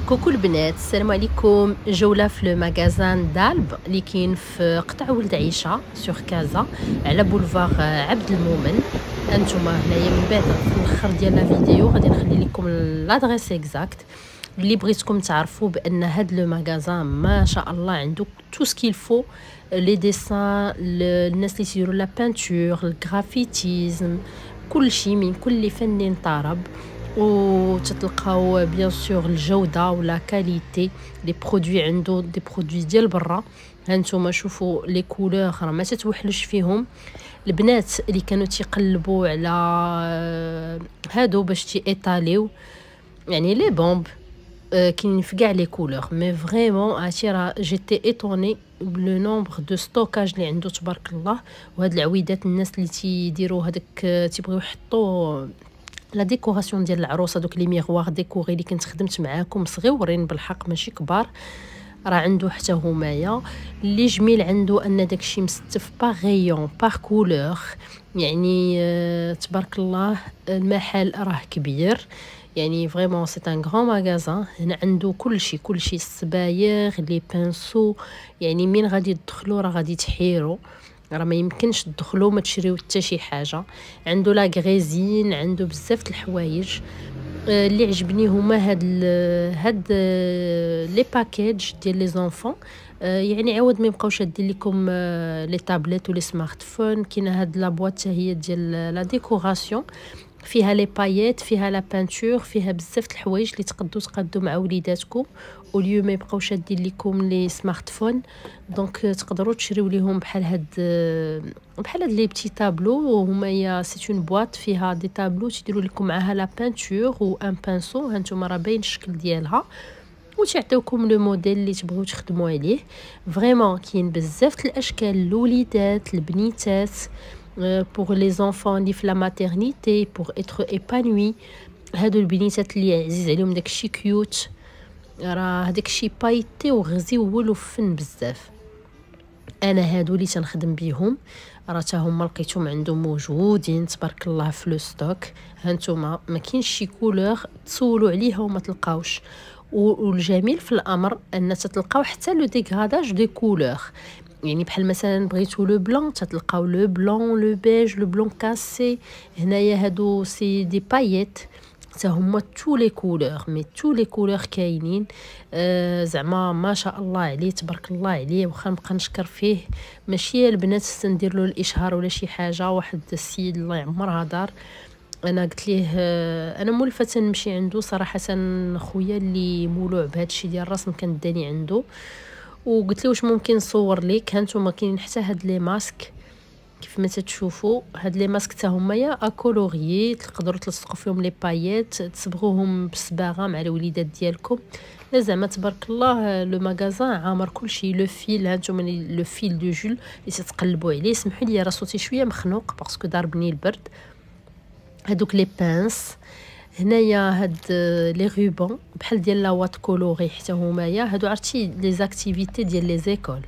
كوكو البنات، السلام عليكم. جولة في المغازان دالب اللي كاين في قطع ولد عيشة سور كازا على بولفار عبد المؤمن. انتم هنايا من بعد في الاخر ديال الفيديو غادي نخلي لكم لادريس اكزاكت اللي بغيتكم تعرفوا بان هاد لو مغازان ما شاء الله عنده تو سكيل فو، لي ديسان، الناس اللي تيديروا لا بانتور، الغرافيتيزم، كل شيء من كل فن طرب. وتتلقاو بيان سور الجوده ولا كاليتي لي برودوي، عنده دي برودوي ديال برا. هانتوما شوفوا لي كولور راه ما تتوحلوش فيهم. البنات اللي كانوا تيقلبوا على هادو باش تيطاليو يعني لي بومب، كاين في كاع لي كولور، مي فريمون عرفتي راه جيتي ايطوني لو نومبر دو ستوكاج اللي عنده تبارك الله. وهاد العويدات الناس اللي تيديروا هذاك تيبغيو يحطوا لا ديكوراسيون ديال العروسه، دوك لي ميغوار ديكوري اللي كنت خدمت معاكم صغيورين بالحق ماشي كبار، راه عنده حتى همايا. اللي جميل عنده ان داكشي مستف باغ غيون باغ كولور، يعني تبارك الله. المحل راه كبير، يعني فريمون سي ان غران ماغازان. هنا عنده كلشي السبايغ لي بانسو، يعني من غادي تدخلوا راه غادي تحيروا، راه ما يمكنش تدخلوا ما تشريو حتى شي حاجه. عنده لا غريزين، عنده بزاف د الحوايج. اللي عجبني هما هاد لي باكيج ديال لي زونفون، يعني عوض ما يبقاو شادين لكم لي تابلت ولي سمارت فون، كاينه هاد لا بواط حتى هي ديال لا ديكوراسيون، فيها لي باييت، فيها لا بانتور، فيها بزاف د الحوايج اللي تقدو مع وليداتكم واليوم ما يبقاو شادين لكم لي سمارت فون. دونك تقدروا تشريو ليهم بحال هاد لي بتي تابلو، وهما سي اون بواط فيها دي تابلو تيديروا لكم معاها لا بانتور و ان بانسو. هانتوما راه باين الشكل ديالها، وتعطيوكم لو موديل اللي تبغيو تخدموا عليه. فريمون كاين بزاف د الاشكال، الوليدات البنيتات، pour les enfants اللي في لا ماتيرنيتي pour être épanoui. هادو البنيتات اللي عزيز عليهم داكشي كيوت، راه داكشي بايتي وغزيول وفن بزاف. انا هادو اللي تنخدم بيهم، راه حتى هما لقيتهم عندهم موجودين تبارك الله في لو ستوك. هانتوما ما كاينش شي كولور تسولوا عليها وما تلقاوش. والجميل في الامر ان تتلقاو حتى لو ديغراداج دي كولور، يعني بحال مثلا بغيتو لو بلون تتلقاو لو بلون، لو بيج، لو بلون كاسي. هنايا هادو سي دي باييت حتى هما تو لي كولور، مي تو لي كولور كاينين. زعما ما شاء الله عليه تبارك الله عليه. واخا نبقى نشكر فيه، ماشي البنات ندير له الاشهار ولا شي حاجه. واحد السيد الله يعمرها دار، انا قلت ليه انا مولفه نمشي عنده صراحه، خويا اللي مولوع بهذا الشيء ديال الرسم كان داني عنده، وقلت له واش ممكن نصور ليك. هانتوما كاينين حتى هاد لي ماسك كيف ما تشوفوا، هاد لي ماسك حتى هما يا اكولوريي، تقدروا تلصقوا فيهم لي باييت، تصبغوهم بالصباغه مع الوليدات ديالكم. لا زعما تبارك الله لو ماغازان عامر كلشي. لو فيل، هانتوما لو فيل دو جول اللي تتقلبوا عليه. سمحوا لي راه صوتي شويه مخنوق باسكو ضربني البرد. هادوك لي بانس هنايا، هاد لي روبون بحال ديال لا وات كولوري حتى همايا. هادو عرفتي لي زاكتيفيتي ديال لي زيكول،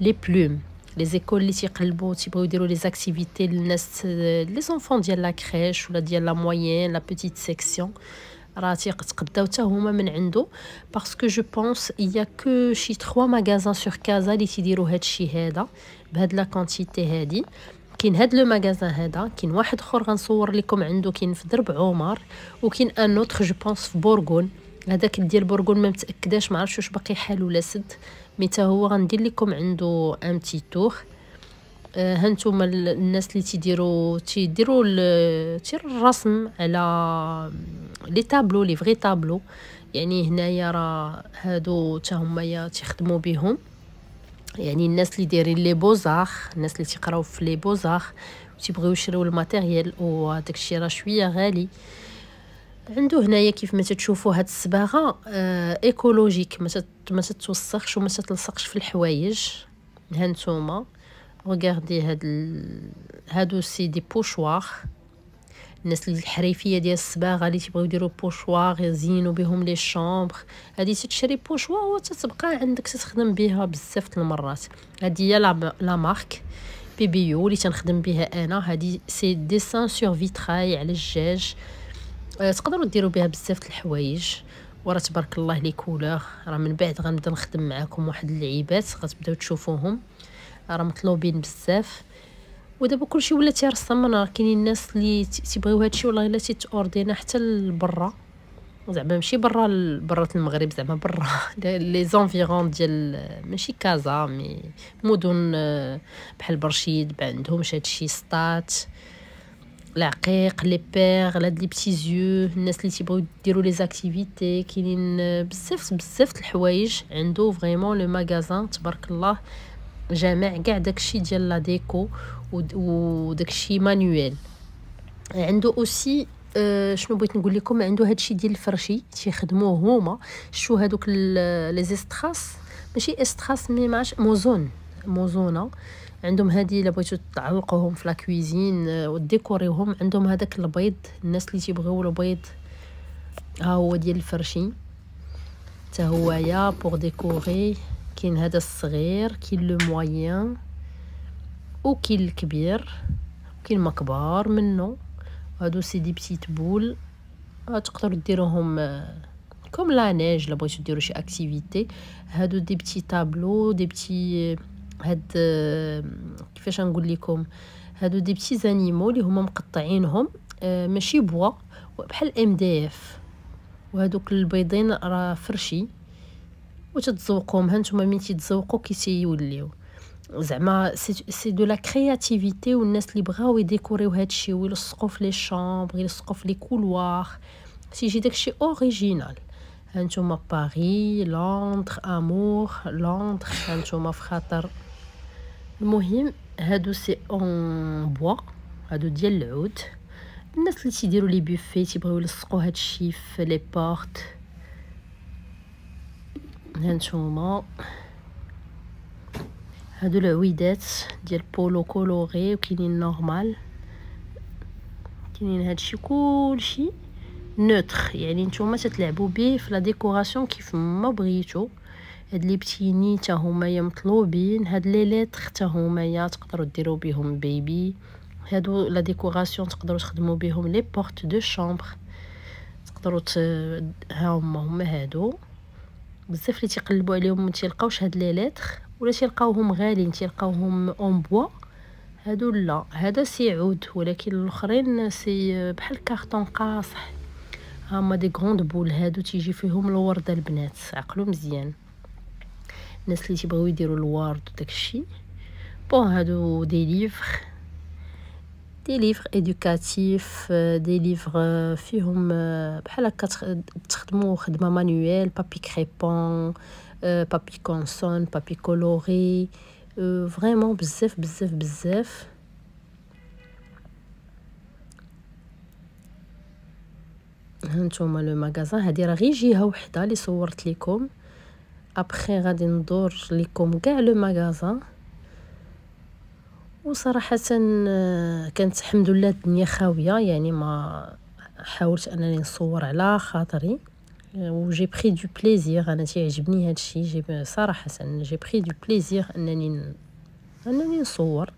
لي بلوم، لي زيكول اللي تيقلبوا تيبغيو يديروا لي زاكتيفيتي للناس لي زونفون ديال لا كريش ولا ديال لا موين لا بيتيت سيكسيون، راه تيقداو حتى هما من عنده. باسكو جو بونس يا كو شي 3 ماغازان سور كازا اللي تيديروا هادشي هذا بهاد لا كونتيتي هادي. كاين هاد لو ماغازان هذا، كاين واحد اخر غنصور لكم عنده، كاين في درب عمر، وكاين ان اوتر جو بونس في بورغون. هذاك ديال بورغون ما متاكداش، ما عرفتش واش باقي حال ولا سد، مي تا هو غندير لكم عنده ان بتي تور. هانتوما الناس اللي تيديروا الرسم على لي تابلو، لي فري تابلو. يعني هنايا راه هادو تا هما تيخدموا بهم، يعني الناس اللي دايرين لي بوزار، الناس اللي تيقراو في لي بوزار وتيبغيو يشريو الماتيريال، وداك الشيء راه شويه غالي. عنده هنايا كيف ما تشوفوا هاد الصباغه ايكولوجيك، ما تتوسخش وما تتلصقش في الحوايج. هانتوما ريغاردي هادو سي دي بوشوار. الناس اللي الحريفيه ديال الصباغه اللي تيبغيو يديروا بوشوار يزينوا بهم لي شامبر، هذه تشري بوشوار وتتبقى عندك تخدم بها بزاف د المرات. هذه هي لا مارك بيبيو اللي تنخدم بها انا. هذه سي ديسان سور فيتراي على الجاج، تقدروا ديروا بها بزاف د الحوايج. وراه تبارك الله لي كولور. راه من بعد غنبدا نخدم معاكم واحد اللعيبات غتبداو تشوفوهم، راه مطلوبين بزاف. ودابا كلشي ولا تيرسم، راه كاينين الناس اللي تيبغيو هادشي والله الا تيتوردينا حتى لبرا، زعما ماشي برا المغرب، زعما برا لي زونفيرون ديال ماشي كازا مي مدن بحال برشيد عندهمش هادشي سطات العقيق لي بير هاد لي بتي زيو. الناس اللي تيبغيو يديروا لي زاكتيفيتي كاينين بزاف د الحوايج عنده فريمون لو ماغازان تبارك الله، جامع كاع داكشي ديال لا ديكو وداكشي مانويل. عنده اوسي شنو بغيت نقول لكم، عنده هادشي ديال الفرشي تيخدموه هما. شو هادوك لي زيستراس ماشي استراس مي معاش موزونه عندهم هادي الا بغيتو تعلقوهم في لا كويزين وديكوريوهم. عندهم هذاك البيض، الناس اللي تيبغيو البيض ها هو ديال الفرشي حتى هويا بوغ ديكوري. كاين هذا الصغير، كاين لو موين وكاين الكبير، كاين ما كبار منه. هادو سي دي بتيت بول تقدروا ديروهم كوم لا نيج الا بغيتو ديروا شي اكتيفيتي. هادو دي بتي تابلو دي بتي هاد كيفاش نقول لكم، هادو دي بتي زانيمو اللي هما مقطعينهم ماشي بوا بحال ام دي اف. وهادوك البيضين راه فرشي وتتذوقوهم هانتوما ملي تيتذوقوا كيتيوليو زعما سي دو لا كرياتيفيتي. والناس اللي بغاو يديكوريو هادشي ويلصقوا في لي شامبر يلصقوا في لي كولوار تيجي داكشي اوريجينال. هانتوما باري لندر امور لندر هانتوما في خاطر. المهم هادو سي اون بوا، هادو ديال العود. الناس اللي تيديروا لي بوفي تيبغيو يلصقوا هادشي في لي بورت. هانتوما هادو العويدات ديال بولو كولوري وكاينين نورمال، كاينين هادشي كلشي نوتر يعني نتوما تتلعبوا به في لا ديكوراسيون كيف ما بغيتو. هاد لي بتيني حتى هما مطلوبين، هاد لي ليتر حتى هما تقدروا ديروا بهم بيبي. هادو لا ديكوراسيون تقدروا تخدموا بهم لي بورت دو شامبر، تقدروا ها هما هادو بزاف اللي تيقلبوا عليهم ما تيلقاوش هاد لي ليتر ولا تيلقاوهم غاليين تيلقاوهم اون بوا. هادو لا هذا سي عود، ولكن الاخرين سي بحال كارطون قاصح. هما دي غروند بول هادو تيجي فيهم الورده البنات، عقلوا مزيان الناس اللي تيبغيو يديروا الورد وداكشي. بون هادو دي ليفر ادوكاتيف، دي ليفر فيهم بحال هكا تخدموا خدمه مانويل، بابي كريبون بابي كونسون بابي كولوري، فريمون بزاف. هانتوما لو ماغازان هادي راه غير جهه وحده اللي صورت لكم. ابخي غادي ندور لكم كاع لو ماغازان. وصراحه كانت الحمد لله الدنيا خاويه، يعني ما حاولت انني نصور على خاطري وجي بري دو بليزير. انا تيعجبني هادشي، جي صراحه جي بري دو بليزير انني نصور.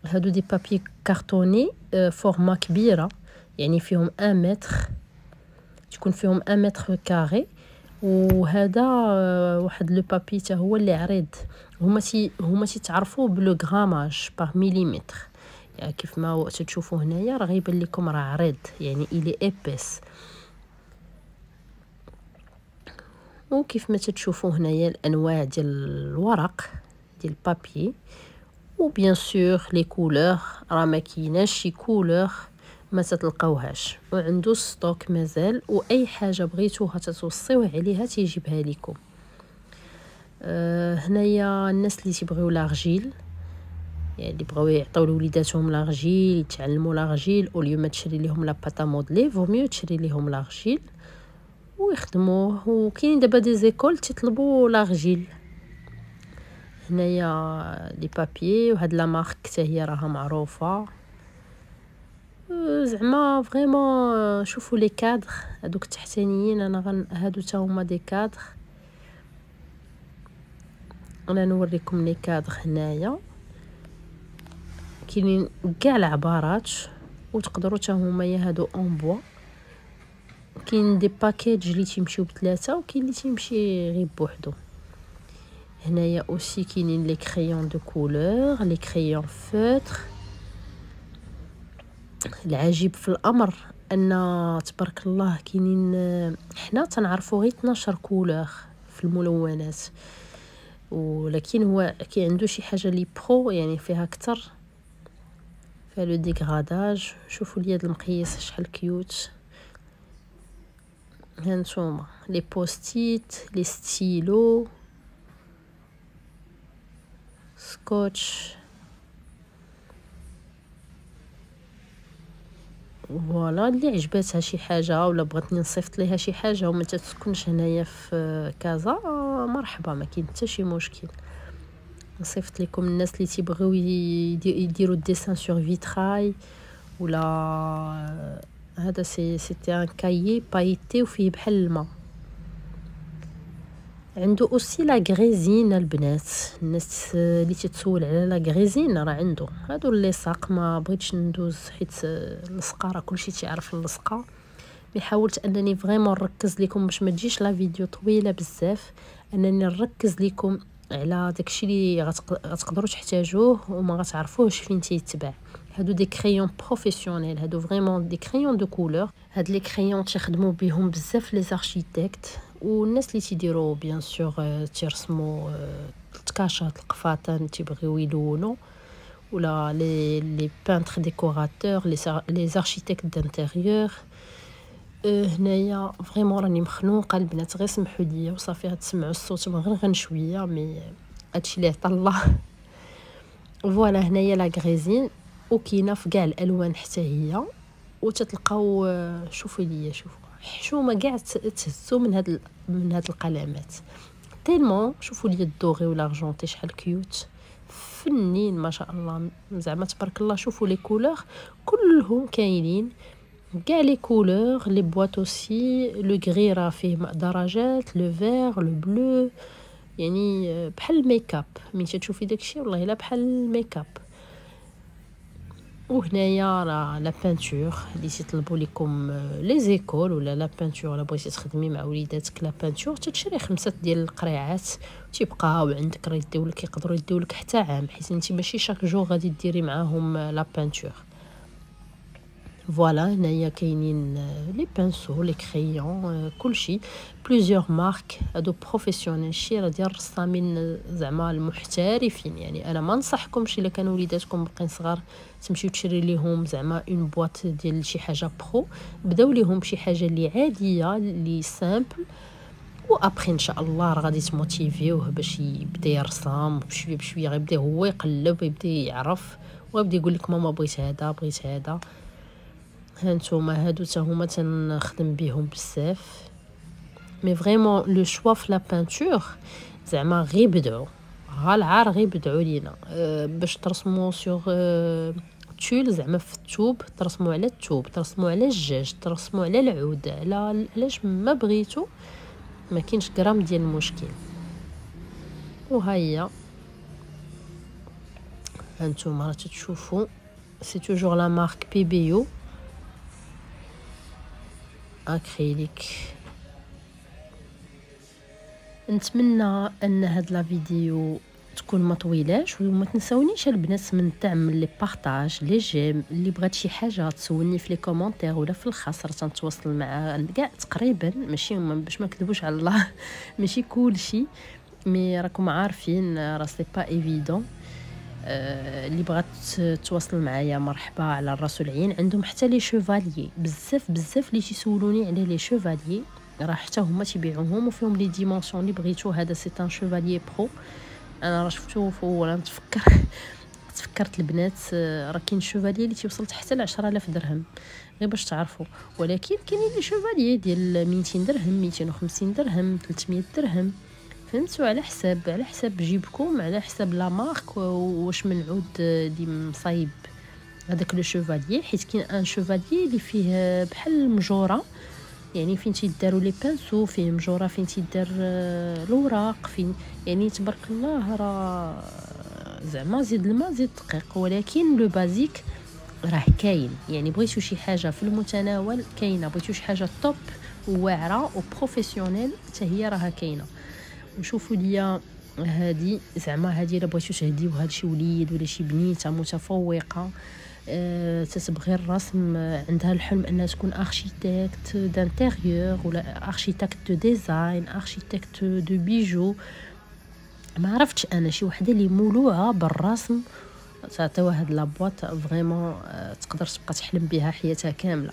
هادو دي بابي كارطوني فورما كبيره، يعني فيهم 1 متر، تكون فيهم 1 متر كاري. وهذا واحد لو بابي حتى هو اللي عريض. هما تيتعرفوا بلو غراماج باغ مليمتر، يعني كيف ما تشوفوا هنايا راه غيبان لكم راه عريض، يعني الي ايبيس. وكيف ما تشوفوا هنايا الانواع ديال الورق ديال البابي. وبيان سور لي كولور راه ما كايناش شي كولور ما تلقاوهاش، وعنده ستوك مازال، واي حاجه بغيتوها تتوصيوه عليها تيجيبها لكم. هنايا الناس اللي تيبغيو لارجيل، يعني اللي بغاو يعطيو لوليداتهم لارجيل يتعلموا لارجيل، او اليوم تشري لهم لا باتا مودلي فو ميو تشري لهم لارجيل ويخدموه. وكاين دابا دي زيكول تيطلبوا لارجيل. هنايا لي بابيي وهاد لا مارك حتى هي راها معروفه. زعما فريمون شوفوا لي كادر هادوك التحتانيين، انا هادو تا هما دي كادر. انا نوريكم لي كادر هنايا كاينين كاع العبارات، وتقدروا تا هما هادو اون بوا. كاين دي باكيج اللي تيمشيو بثلاثه وكاين اللي تيمشي غير بوحدو. هنايا اوسي كاينين لي كريون دو كولور، لي كريون فوتر. العجيب في الامر ان تبارك الله كاينين، حنا تنعرفوا غير 12 كولور في الملونات، ولكن هو كي عنده شي حاجه لي برو يعني فيها اكثر، فيها لو ديغراداج. شوفوا اليد المقيس شحال كيوت. هانتوما لي بوستيت، لي ستيلو، سكوتش. فوالا اللي عجباتها شي حاجه ولا بغاتني نصيفط ليها شي حاجه وما تسكنش هنايا في كازا، مرحبا، ما كاين حتى شي مشكل. نصيفط لكم الناس اللي تيبغيو يديروا الديسان سور فيتراي ولا هذا سيتي ان كايي بايتي وفيه بحال الماء. عنده اوسي لا غريزين البنات، الناس اللي تتسول على لا غريزين راه عنده. هادو اللي ساق ما بغيتش ندوز حيت اللصقه راه كلشي تيعرف اللصقه، مي حاولت انني فريمون نركز لكم باش ما تجيش لا فيديو طويله بزاف، انني نركز لكم على داكشي اللي غتقدروا تحتاجوه وما غتعرفوهش فين تيتباع. هادو دي كريون بروفيسيونيل، هادو فريمون دي كريون دو كولور. هاد لي كريون تيخدموا بهم بزاف لي زاركتيكت والناس اللي تيديروا بيان سور تيرسموا التكاشات القفاطن تيبغيو يلونوا، ولا لي بانتر ديكوراتور، لي زاركتيكت دانتيريور. هنايا فريمون راني مخنوقه البنات، غير سمحوا لي وصافي تسمعوا الصوت غير شويه، مي هادشي اللي عطا الله. فوالا هنايا لا غريزين وكاينه في كاع الالوان حتى هي، وتتلقاو شوفوا ليا شوفوا حشومه كاع تهزوا من هاد القلمات تيلمون. شوفوا لي الدوغي والارجونتي شحال كيوت فنين ما شاء الله، زعما تبارك الله. شوفوا لي كولور كلهم كاينين، كاع لي كولور. لي بواط اوسي، لو غري راه فيه درجات، لو فير، لو بلو، يعني بحال الميكاب. ملي تشوفي داكشي والله الا بحال الميكاب. وهنايا راه لا بانتور اللي تيطلبوا لكم لي زيكول، ولا لا بانتور ولا بغيتي تخدمي مع وليداتك لا بانتور، تتشري 5 ديال القريعات تيبقاو عندك، راه يديولك يقدروا يديولك حتى عام، حيت انت ماشي شاك جور غادي ديري معاهم لا بانتور. فوالا هنايا كاينين لي بانسو، لي كريون، كلشي بليزيور مارك. هادو بروفيسيونيل، شي راه ديال الرسامين زعما المحترفين. يعني انا ما نصحكمش الا كانوا وليداتكم باقيين صغار تمشيو تشري ليهم زعما اون بواط ديال شي حاجه برو، بداو ليهم شي حاجه اللي عاديه اللي سامبل، وابخي ان شاء الله راه غادي تموتيفيوه باش يبدا يرسم بشويه بشويه، غيبدا هو يقلب، يبدا يعرف، ويبدا يقول لك ماما بغيت هذا بغيت هذا. هانتوما هادو تا هما تنخدم بهم بزاف، مي فريمون لو شوا في لا بانتور زعما غير بدعوا، ها العار غير بدعوا لينا باش ترسموا سور تول، زعما في الثوب ترسموا على الثوب، ترسموا على الدجاج، ترسموا على العود، على علاش ما بغيتو، ما كاينش غرام ديال المشكل. وها هي هانتوما راه تشوفوا سي توجور لا مارك بيبيو اكريليك. نتمنى ان هاد لا فيديو تكون ما طويلاش، وما تنساونيش البنات من الدعم، لي بارطاج، لي جيم. اللي بغات شي حاجه تسولني في لي كومونتير ولا في الخاص راه تنتواصل مع كاع تقريبا، ماشي باش ما نكذبوش على الله ماشي كلشي، مي راكم عارفين راه سي با ايفيدون. اللي بغات تواصل معايا مرحبا على الراس والعين. عندهم حتى لي شوفاليي، بزاف اللي تيسولوني على لي شوفاليي، راه حتى هما تيبيعوهم وفيهم لي ديمونسيون اللي بغيتو. هذا سي ان شوفاليي برو، انا راه شفتو ولا تفكرت البنات راه كاين شوفاليي اللي تيوصل حتى ل 10000 درهم، غير باش تعرفوا. ولكن كاينين لي شوفاليي ديال 200 درهم، 250 درهم، 300 درهم، فهمتوا؟ على حساب جيبكم، على حساب لا مارك، واش من عود اللي مصايب هذاك لو شوفاليي. حيت كاين ان شوفاليي اللي فيه بحال مجوره، يعني فين تيداروا لي بانسو، فيه مجوره فين تيدار الوراق، فين يعني تبارك الله راه زعما زيد الماء زيد دقيق. ولكن لو بازيك راه كاين، يعني بغيتو شي حاجه في المتناول كاينه، بغيتو شي حاجه توب وواعره وبروفيسيونيل حتى هي راها كاينه. وشوفوا ليا هذه زعما هذه الا بغيتو تهديو هذا شي وليد ولا شي بنيته متفوقه تتبغي الرسم، عندها الحلم انها تكون اركيتكت دانتيريور ولا اركيتكت دو ديزاين اركيتكت دو بيجو، ما عرفتش انا شي وحده اللي مولوعه بالرسم تعطيوها هاد لابواط فريمون تقدر تبقى تحلم بها حياتها كامله.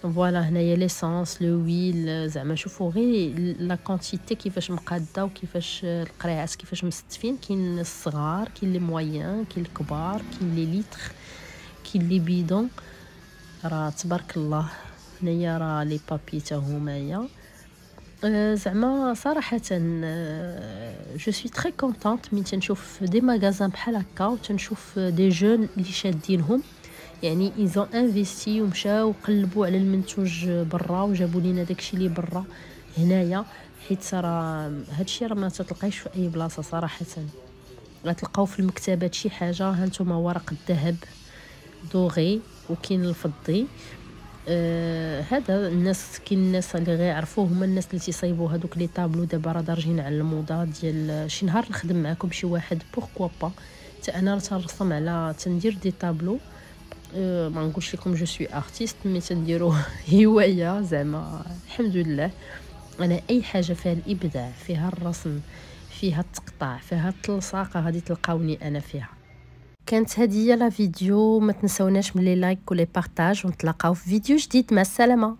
فوالا هنايا ليسانس لو ويل زعما شوفوا غير لا كونتيتي كيفاش مقاده وكيفاش القريعات كيفاش مستفين. كاين الصغار كاين لي موين كاين الكبار كاين لي ليتر كاين لي بيدون، راه تبارك الله. هنايا راه لي بابي تا همايا زعما صراحه جو سوي تري كونطونط من تنشوف دي ماغازان بحال هكا وتنشوف دي جون اللي شادينهم، يعني ايزون انفيستي ومشاو قلبوا على المنتوج برا وجابوا لينا داكشي اللي برا هنايا، حيت راه هادشي راه ما تلقايش في اي بلاصه صراحه. غتلقاو في المكتبات شي حاجه ها نتوما ورق الذهب دوغي وكاين الفضي. هذا الناس كاين الناس اللي غيعرفوه هما الناس اللي تيصايبوا هذوك لي طابلو. دابا راه دارجين على الموضه ديال شي نهار نخدم معكم شي واحد بوركوا با حتى انا راه تنرسم على تندير دي طابلو. ما نقولش لكم جو سوي ارتيست مي تنديرو هوايه زعما الحمد لله. انا اي حاجه فيها الابداع فيها الرسم فيها التقطاع فيها التلصاقه غادي تلقاوني انا فيها. كانت هذه لا فيديو، ما تنسوناش من لي لايك ولي بارطاج ونتلاقاو في فيديو جديد. مع السلامه.